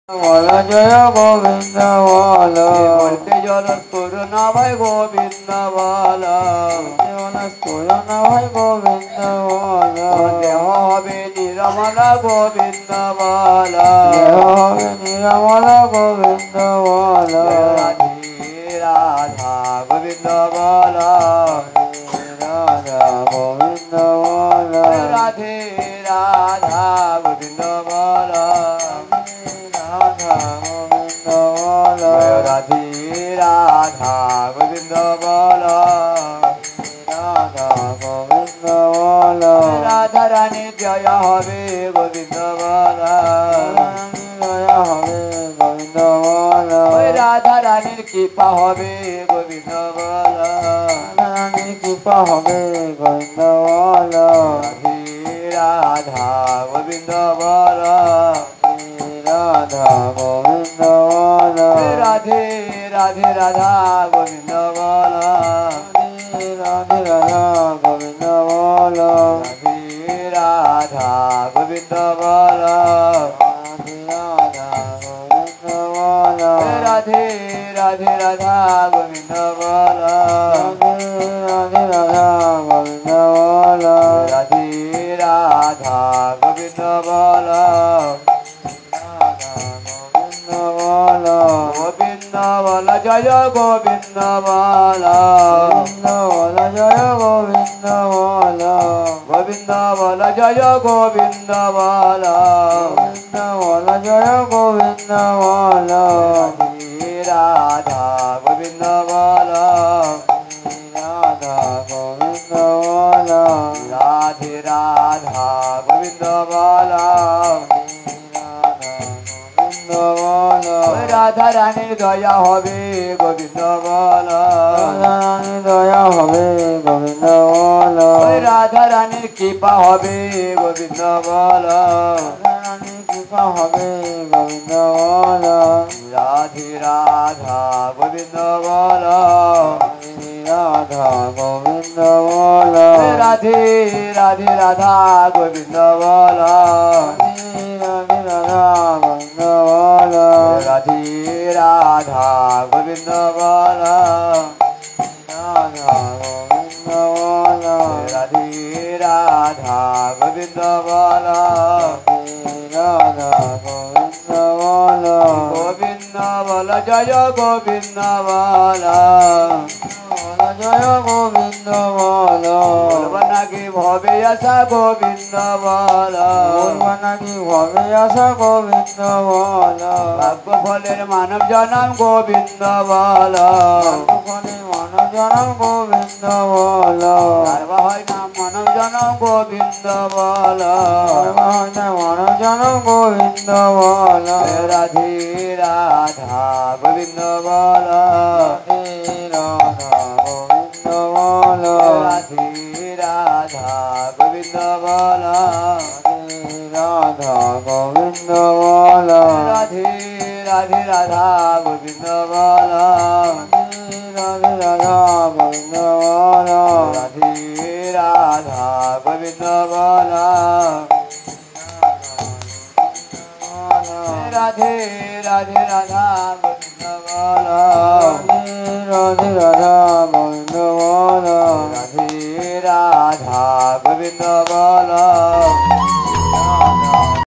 বলা জয় গোবিন্দ বল বলতে জল করুণা ভাই গোবিন্দ বল করুণা ভাই গোবিন্দ বল দেহ হবে নিরমলা গোবিন্দ বল হবে নিরমল গোবিন্দ বল রাধা গোবিন্দ বল রাধা গোবিন্দ বল রাধে রাধা গোবিন্দ বল রাধা গোবিন্দ বল রাধে রাধা গোবিন্দ বল রাধা গোবিন্দ বল রাধা রানী জয় হবে গোবিন্দ বল দয়া হবে গোবিন্দ বল রাধা রানীর কৃপা হবে গোবিন্দ বল রানীর কৃপা হবে গোবিন্দ বল রাধে রাধা গোবিন্দ বল রাধা গোবিন্দ বল রাধে রাধে রাধা গোবিন্দ বল রাধে রাধা গোবিন্দ বল রাধে রাধা গোবিন্দ বল রাধা গোবিন্দ বল রাধে রাধে রাধা গোবিন্দ বল রাধে রাধা গোবিন্দ বল রাধে রাধা গোবিন্দ বল গোবিন্দ বল গোবিন্দ বল জয় গোবিন্দ বল গোবিন্দ বল জয় গোবিন্দ বল গোবিন্দ বল জয় গোবিন্দ বল গোবিন্দ বল জয় গোবিন্দ বল রাধা গোবিন্দ বল রাধা গোবিন্দ বল রাধে রাধা গোবিন্দ বল গোবিন্দ বল রাধা রানীর দয়া হবে গোবিন্দ বল রানী দয়া হবে গোবিন্দ বল রাধা রানীর কৃপা হবে গোবিন্দ বল রানী কৃপা হবে গোবিন্দ বল রাধে রাধা গোবিন্দ বল রাধা গোবিন্দ বল রাধে রাধে রাধা গোবিন্দ বল রাধে রাধা গোবিন্দ বল রাধে রাধা গোবিন্দ বল রাধা গোবিন্দ বল রাধে রাধা গোবিন্দ বল রাধা গোবিন্দ বল গোবিন্দ বল জয় গোবিন্দ বল জয় গোবিন্দ বল নাকি ভবে আসা গোবিন্দ বল নাকি ভবে আসা গোবিন্দ বল ভাগ্য ফলের মানব জনম গোবিন্দ বল মানব জনম গোবিন্দ বল হয় না মানব জনম গোবিন্দ বল মানব জনম গোবিন্দ বল রাধে রাধা গোবিন্দ বল রাধা গোবিন্দ বল রাধে রাধা গোবিন্দ বল রাধা গোবিন্দ বল রাধে রাধে রাধা গোবিন্দ বল রাধে রাধা গোবিন্দ বল রাধে রাধা গোবিন্দ বল রাধে রাধে রাধা গোবিন্দ বল রাধে রাধা গোবিন্দ বল রাধে রাধা গোবিন্দ বল